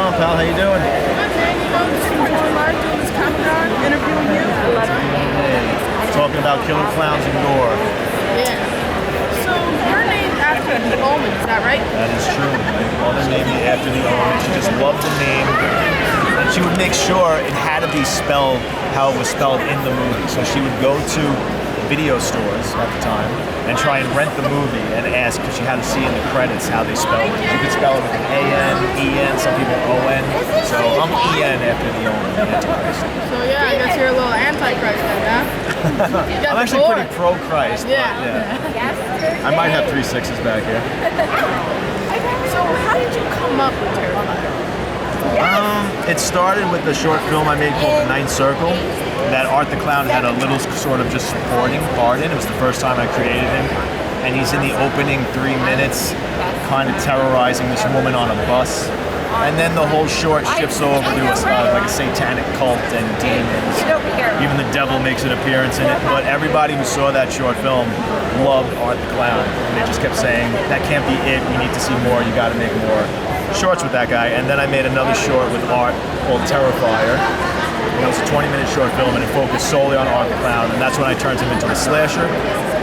on, pal? How you doing? Good, man. You know, just watching live doing this countdown, interviewing you. Hey, talking about killer clowns and gore. Yeah. So you're named after the Omen, is that right? That is true. My mother named me after the Omen. She just loved the name. And she would make sure it had to be spelled how it was spelled in the movie. So she would go to video stores at the time and try and rent the movie and ask, because she had to see in the credits how they spelled it. You could spell it with an A-N, E-N, some people O-N. So I'm E-N after the Omen, Antichrist. So yeah, I guess you're a little Antichrist then, huh? I'm actually pretty pro-Christ. Yeah. Yeah. I might have 3 6s back here. So how did you come up with Terrifier? It started with a short film I made called The Ninth Circle that Art the Clown had a little sort of just supporting part in. It was the first time I created him. And he's in the opening 3 minutes kind of terrorizing this woman on a bus. And then the whole short shifts over to like a satanic cult and demons. Even the devil makes an appearance in it. But everybody who saw that short film loved Art the Clown. And they just kept saying, that can't be it. We need to see more. You got to make more shorts with that guy. And then I made another short with Art called Terrifier. It was a 20-minute short film, and it focused solely on Art the Clown. And that's when I turned him into a slasher.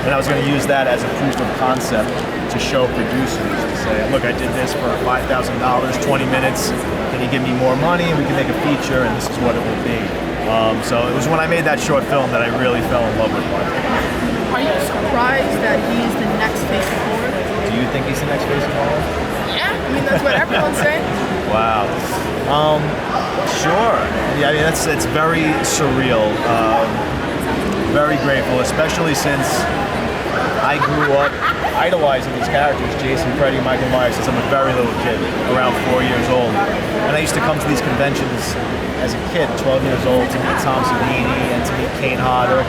And I was going to use that as a proof of concept to show producers to say, look, I did this for $5,000, 20 minutes. Can you give me more money? We can make a feature, and this is what it will be. So it was when I made that short film that I really fell in love with Art. Are you surprised that he's the next face of horror? Do you think he's the next face of horror? Yeah, I mean, that's what everyone's saying. Wow. Sure. Yeah, I mean, it's very surreal. Very grateful, especially since I grew up idolizing these characters, Jason, Freddy, Michael Myers, since I'm a very little kid, around 4 years old. And I used to come to these conventions as a kid, 12 years old, to meet Tom Savini and to meet Kane Hodder,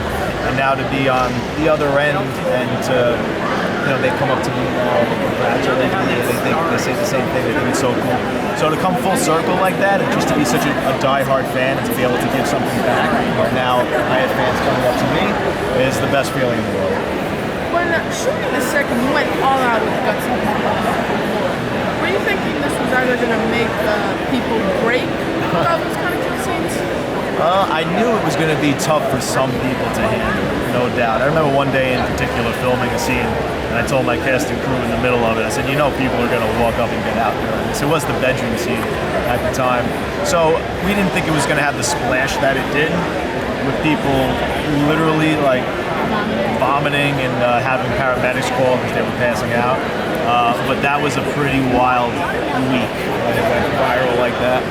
and now to be on the other end and to, they come up to me now and they congratulate me, and they say the same thing, they think it's so cool. So to come full circle like that, and just to be such a die-hard fan and to be able to give something back, where now I have fans coming up to me, is the best feeling in the world. When shooting the second, you went all out with guts and were you thinking this was either going to make people break all those kind of kill scenes? I knew it was going to be tough for some people to handle, no doubt. I remember one day in particular filming a scene, and I told my cast and crew in the middle of it, I said, people are going to walk up and get out. So it was the bedroom scene at the time. So we didn't think it was going to have the splash that it did, with people literally vomiting and having paramedics call because they were passing out. But that was a pretty wild week when it went viral like that.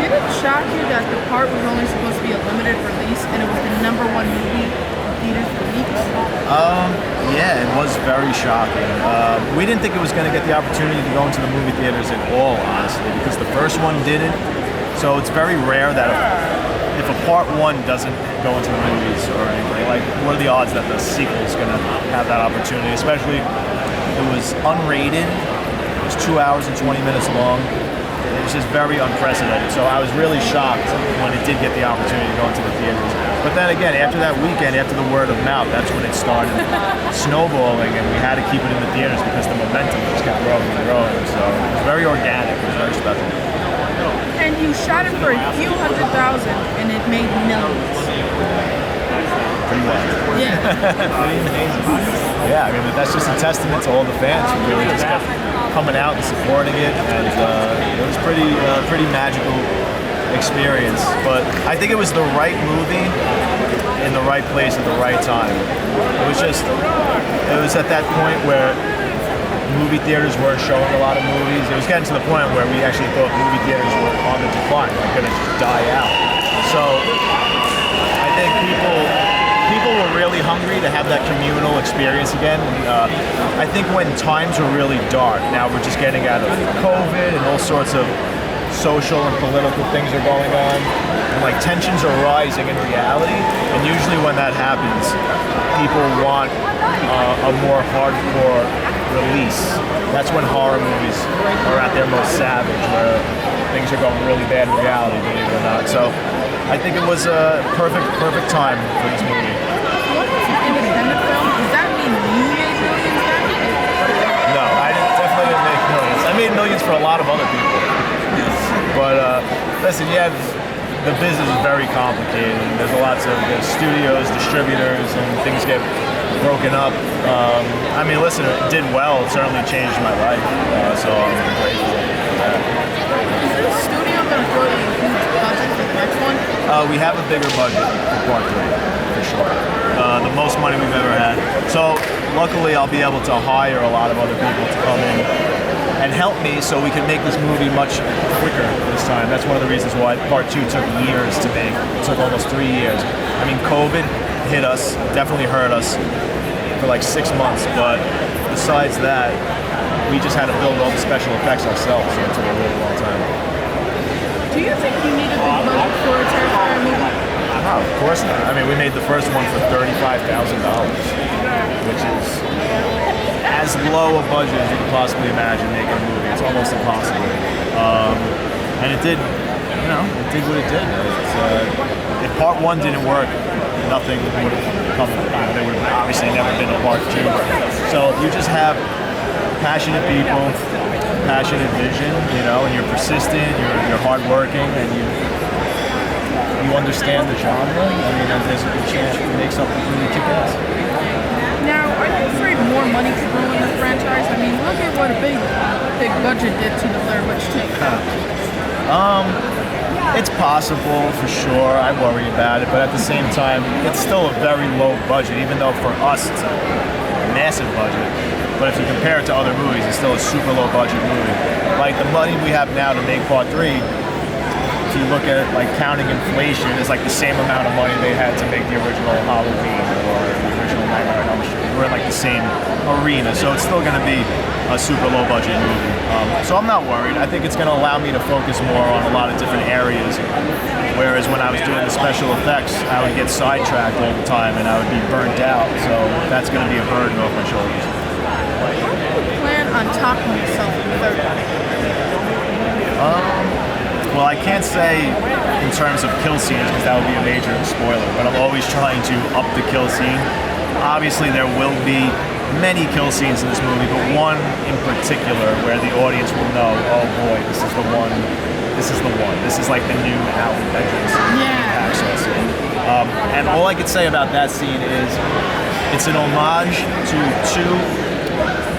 Did it shock you that the part was only supposed to be a limited release and it was the #1 movie in theaters for weeks? Yeah, it was very shocking. We didn't think it was going to get the opportunity to go into the movie theaters at all, honestly, because the first one didn't. So it's very rare that if a part 1 doesn't go into the movies or anything, what are the odds that the sequel is going to have that opportunity? Especially, it was unrated. It was 2 hours and 20 minutes long. It was just very unprecedented. So I was really shocked when it did get the opportunity to go into the theaters. But then again, after that weekend, after the word of mouth, that's when it started snowballing, and we had to keep it in the theaters because the momentum just kept growing and growing. So it was very organic. It was very special. And you shot it for a few $100,000 and it made millions. Pretty well. Yeah. Pretty amazing. Yeah, I mean, that's just a testament to all the fans who really just kept coming out and supporting it, and it was pretty magical experience. But I think it was the right movie in the right place at the right time. It was at that point where movie theaters weren't showing a lot of movies. It was getting to the point where we actually thought movie theaters were on the decline, going to just die out. So I think people were really hungry to have that communal experience again. I think when times were really dark, now we're just getting out of COVID and all sorts of social and political things are going on, and tensions are rising in reality. And usually when that happens, people want a more hardcore release. That's when horror movies are at their most savage, where things are going really bad in reality, believe it or not. So I think it was a perfect time for this movie. What was an independent film? Does that mean you made millions then? No, definitely didn't make millions. I made millions for a lot of other people. But listen, the business is very complicated. There's lots of studios, distributors, and things get broken up. I mean, listen, it did well. It certainly changed my life. So I'm grateful for that. Is this studio going to throw you a huge budget for the next one? We have a bigger budget for part 3, for sure. The most money we've ever had. So luckily I'll be able to hire a lot of other people to come in and help me so we can make this movie much quicker this time. That's one of the reasons why part 2 took years to make. It took almost 3 years. I mean, COVID hit us, definitely hurt us for like 6 months, but besides that, we just had to build all the special effects ourselves, so it took a really long time. Do you think you need a big budget for a Terrifier movie? No, of course not. I mean, we made the first one for $35,000, which is as low a budget as you can possibly imagine making a movie. It's almost impossible. And it did, it did what it did. If part 1 didn't work, nothing would have come. There would have obviously never been a part 2. So if you just have passionate people, passionate vision, and you're persistent, you're hardworking, and you understand the genre, I mean, there's a good chance you can make something really kick-ass. Now, are you afraid more money could ruin the franchise? I mean, look at what a big budget did to the Blair Witch 2. It's possible, for sure. I worry about it, but at the same time, it's still a very low budget, even though for us it's a massive budget. But if you compare it to other movies, it's still a super low budget movie. Like the money we have now to make part 3, if you look at it, like counting inflation, it's like the same amount of money they had to make the original Halloween or the original Nightmare on Elm Street. We're in like the same arena, so it's still going to be a super low budget movie. So I'm not worried. I think it's going to allow me to focus more on a lot of different areas. Whereas when I was doing the special effects, I would get sidetracked all the time and I would be burnt out. So that's going to be a burden off my shoulders. How do you plan on topping yourself in the third one? Well, I can't say in terms of kill scenes because that would be a major spoiler, but I'm always trying to up the kill scene. Obviously, there will be many kill scenes in this movie, but one in particular where the audience will know, oh boy, this is the one. This is the one. This is like the new Alvin Benjamin scene. And all I could say about that scene is it's an homage to 2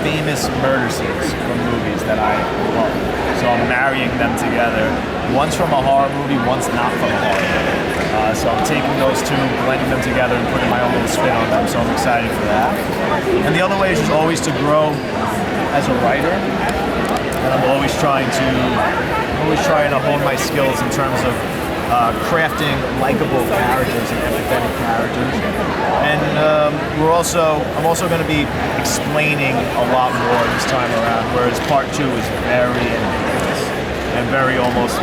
famous murder scenes from movies that I love. So I'm marrying them together. One's from a horror movie, one's not from a horror movie. So I'm taking those 2, blending them together, and putting my own little spin on them. So I'm excited for that. And the other way is just always to grow as a writer. And I'm always trying to hone my skills in terms of crafting likable characters and empathetic characters. And I'm also going to be explaining a lot more this time around, whereas part 2 is very ambiguous and very almost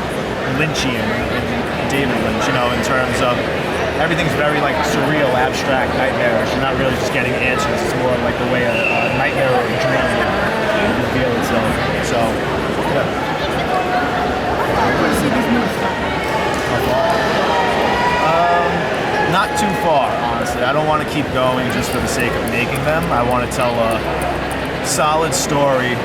Lynchian in David Lynch, in terms of everything's very like surreal, abstract, nightmarish. You're not really just getting answers. It's more like the way a nightmare or a dream would reveal itself. So, yeah. Not too far, honestly. I don't want to keep going just for the sake of making them. I want to tell a solid story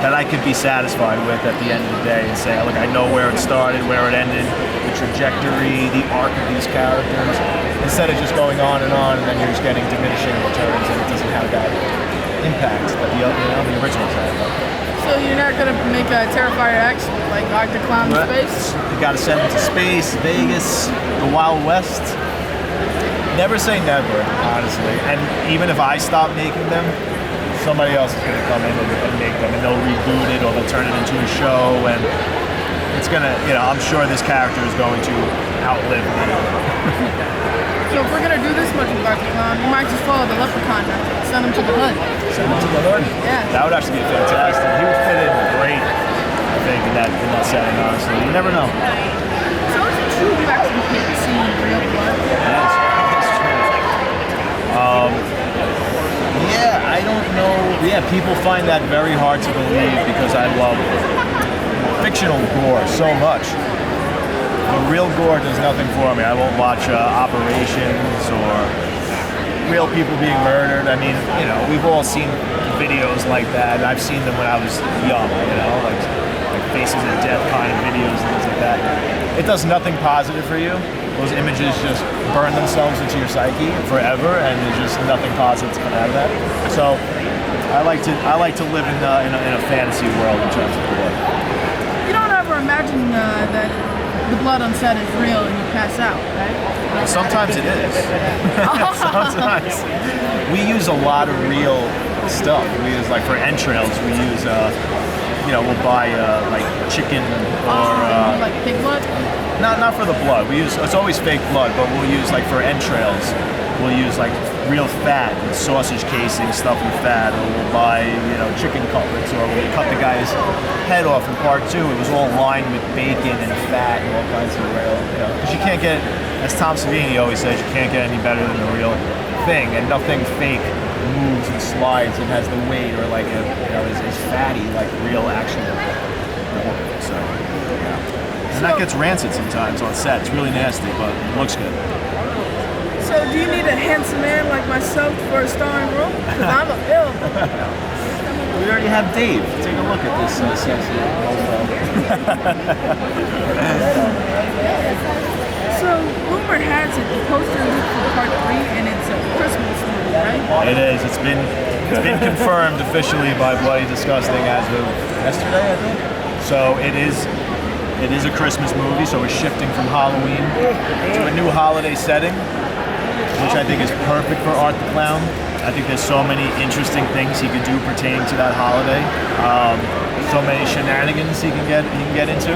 that I could be satisfied with at the end of the day and say, look, I know where it started, where it ended, the trajectory, the arc of these characters, instead of just going on and then you're just getting diminishing returns and it doesn't have that impact that the original had. So you're not going to make a Terrifier X like Dr. Clown in space? You got to send them to space, Vegas, the Wild West. Never say never, honestly. And even if I stop making them, somebody else is going to come in and make them, and they'll reboot it or they'll turn it into a show, and it's going to, I'm sure this character is going to outlive me. So if we're going to do this much with Dr. Clown, you might just follow the leprechaun method. Send him to the hood. Send him to the hood? Yeah. That would actually be fantastic. He would fit in great, I think, in that setting, honestly. You never know. So is it true you actually hate seeing real blood? That's true. Yeah, I don't know. Yeah, people find that very hard to believe because I love fictional gore so much. The real gore does nothing for me. I won't watch operations or real people being murdered. I mean, we've all seen videos like that. I've seen them when I was young, like like faces of death kind of videos and things like that. It does nothing positive for you. Those images just burn themselves into your psyche forever, and there's just nothing positive to come out of that. So I like to live in a fantasy world in terms of gore. You don't ever imagine that the blood on set is real and you pass out, right? Sometimes it is. Sometimes. We use a lot of real stuff. We use, like, for entrails, we use, we'll buy, like, chicken or... like pig blood? Not for the blood. It's always fake blood, but we'll use, like, for entrails, we'll use, like, real fat and sausage casing, stuff with fat, or we'll buy, chicken cutlets, or when we cut the guy's head off in part 2, it was all lined with bacon and fat and all kinds of real, because you can't get, as Tom Savini always says, you can't get any better than the real thing, and nothing fake moves and slides and has the weight or like is fatty like real actual pork. So yeah. And that gets rancid sometimes on set. It's really nasty, but it looks good. So do you need a handsome man like myself for a starring role? Because I'm a film. We already have Dave. Take a look at this sexy So rumor has it the poster leaked for part 3 and it's a Christmas movie, right? It is. It's been confirmed officially by Bloody Disgusting as of yesterday, I think. So it is a Christmas movie, so we're shifting from Halloween to a new holiday setting, which I think is perfect for Art the Clown. I think there's so many interesting things he could do pertaining to that holiday. So many shenanigans he can get into.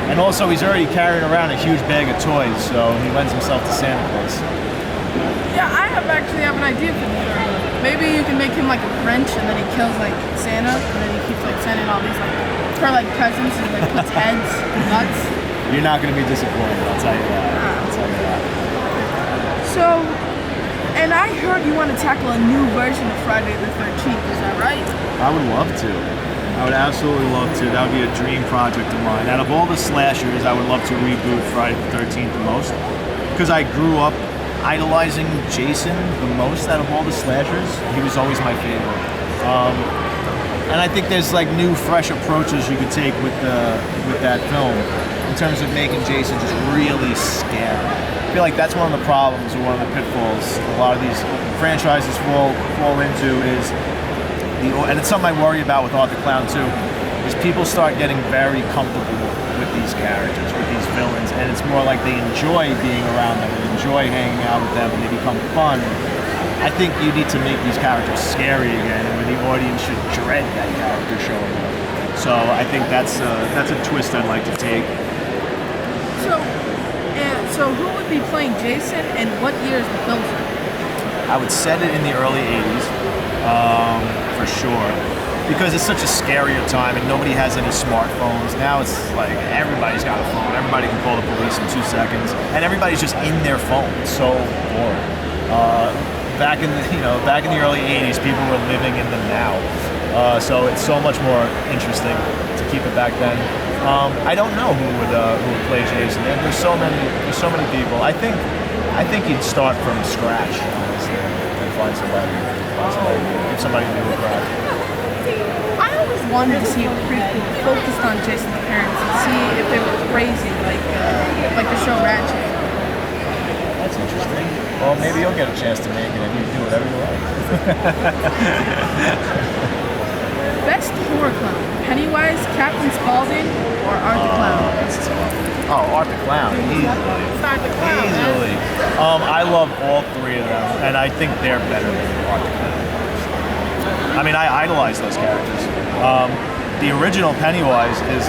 And also, he's already carrying around a huge bag of toys, so he lends himself to Santa Claus. Yeah, I actually have an idea for the third one. Maybe you can make him like a Grinch, and then he kills like Santa, and then he keeps like sending all these like presents and like puts heads and nuts. You're not going to be disappointed, I'll tell you that. So, and I heard you want to tackle a new version of Friday the 13th. Is that right? I would love to. I would absolutely love to. That would be a dream project of mine. Out of all the slashers, I would love to reboot Friday the 13th the most, because I grew up idolizing Jason the most out of all the slashers. He was always my favorite. And I think there's like new, fresh approaches you could take with that film in terms of making Jason just really scary. I feel like that's one of the problems, or one of the pitfalls a lot of these franchises fall into is, and it's something I worry about with Art the Clown too, is people start getting very comfortable with these characters, with these villains, and it's more like they enjoy being around them, they enjoy hanging out with them, and they become fun. I think you need to make these characters scary again, where the audience should dread that character showing up. So I think that's a twist I'd like to take. So who would be playing Jason, and what year is the film set? I would set it in the early 80s, for sure, because it's such a scarier time and nobody has any smartphones. Now it's like everybody's got a phone. Everybody can call the police in 2 seconds, and everybody's just in their phone. It's so boring. Back in the early 80s, people were living in the now. So it's so much more interesting to keep it back then. I don't know who would play Jason. There's so many people. I think you'd start from scratch, honestly, and find somebody, give somebody new a crack. I always wanted to see a prequel focused on Jason's parents and see if they were crazy, like the show Ratchet. That's interesting. Well, maybe you'll get a chance to make it and you can do whatever you like. Best horror clown: Pennywise, Captain Spaulding, or Art the Clown? Art the Clown, easily. Art the Clown. Easily. I love all 3 of them, and I think they're better than Art the Clown. I mean, I idolize those characters. The original Pennywise is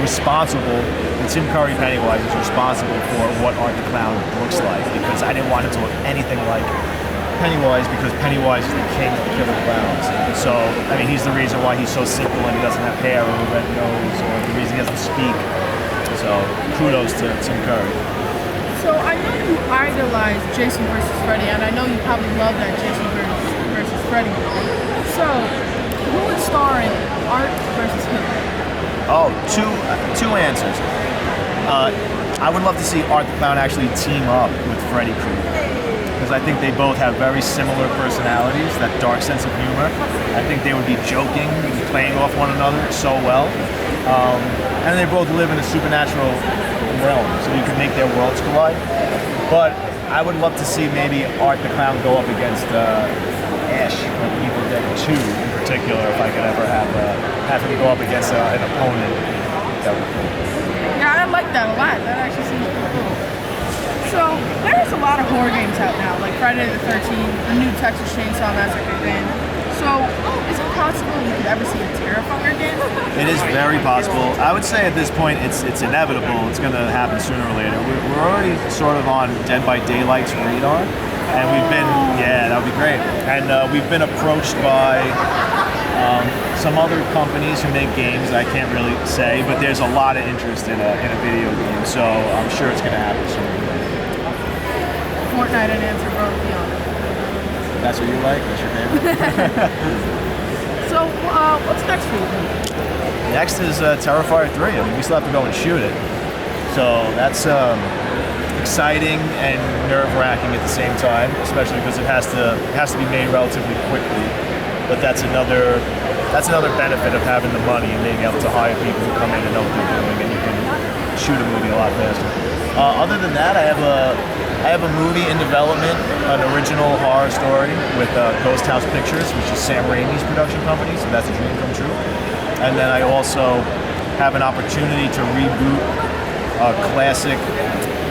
responsible, and Tim Curry Pennywise is responsible for what Art the Clown looks like, because I didn't want him to look anything like Pennywise, because Pennywise is the king of killer clowns. So, I mean, he's the reason why he's so simple and he doesn't have hair or a red nose, or the reason he doesn't speak. So, kudos to Tim Curry. So, I know you idolize Jason versus Freddy, and I know you probably love that Jason versus Freddy. So, who would star in Art versus who? Oh, two answers. I would love to see Art the Clown actually team up with Freddy Krueger, because I think they both have very similar personalities, that dark sense of humor. I think they would be joking and playing off one another so well. And they both live in a supernatural realm, so you can make their worlds collide. But I would love to see maybe Art the Clown go up against Ash from Evil Dead 2 in particular, if I could ever have him go up against an opponent. That would be cool. Yeah, I like that a lot. That actually seems pretty cool. So, there's a lot of horror games out now, like Friday the 13th, the new Texas Chainsaw Massacre game. So, is it possible you could ever see a Terrifier game? It is very possible. I would say at this point it's inevitable. It's going to happen sooner or later. We're already sort of on Dead by Daylight's radar, and we've been, yeah, that would be great. And we've been approached by some other companies who make games I can't really say, but there's a lot of interest in a video game, so I'm sure it's going to happen soon. Fortnite and Answer Bro Beyond. That's what you like? That's your favorite? So, what's next for you? Next is Terrifier 3. I mean, we still have to go and shoot it. So that's exciting and nerve-wracking at the same time, especially because it has to be made relatively quickly. But that's another benefit of having the money and being able to hire people who come in and know what they're doing, and you can shoot a movie a lot faster. Other than that, I have a movie in development, an original horror story with Ghost House Pictures, which is Sam Raimi's production company, so that's a dream come true. And then I also have an opportunity to reboot a classic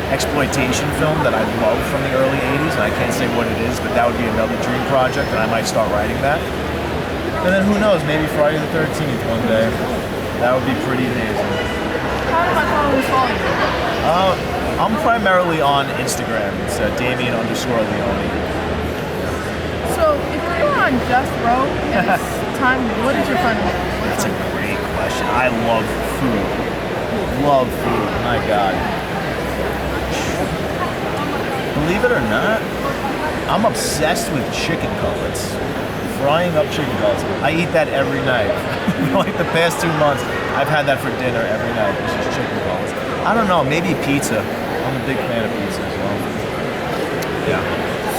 exploitation film that I love from the early 80s, and I can't say what it is, but that would be another dream project, and I might start writing that. And then who knows, maybe Friday the 13th one day. That would be pretty amazing. How do my followers follow you? I'm primarily on Instagram. It's Damien_Leone. So, if you were on Just Row in this time, what is your final meal? That's a great question. I love food. Love food. My God. Believe it or not, I'm obsessed with chicken cutlets. Frying up chicken cutlets. I eat that every night. Like the past 2 months, I've had that for dinner every night. It's just chicken cutlets. I don't know, maybe pizza. I'm a big fan of pizza as well. Yeah.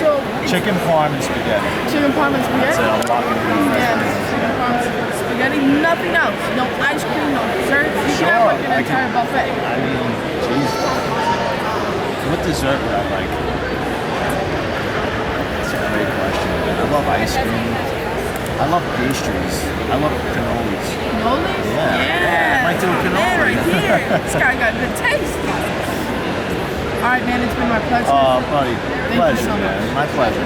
So, chicken parm and spaghetti. Chicken parm and spaghetti? That's it, I'm locking it in. Yes, chicken parm and spaghetti, nothing else. No ice cream, no desserts. You can have like an entire buffet. I mean, jeez. What dessert would I like? That's a great question, man. I love ice cream. I love pastries. I love cannolis. Cannolis? Yeah. I might do a cannoli. Man, right here. This guy got good taste. All right, man, it's been my pleasure. Oh, buddy. Thank you Pleasure, so much. man. My pleasure.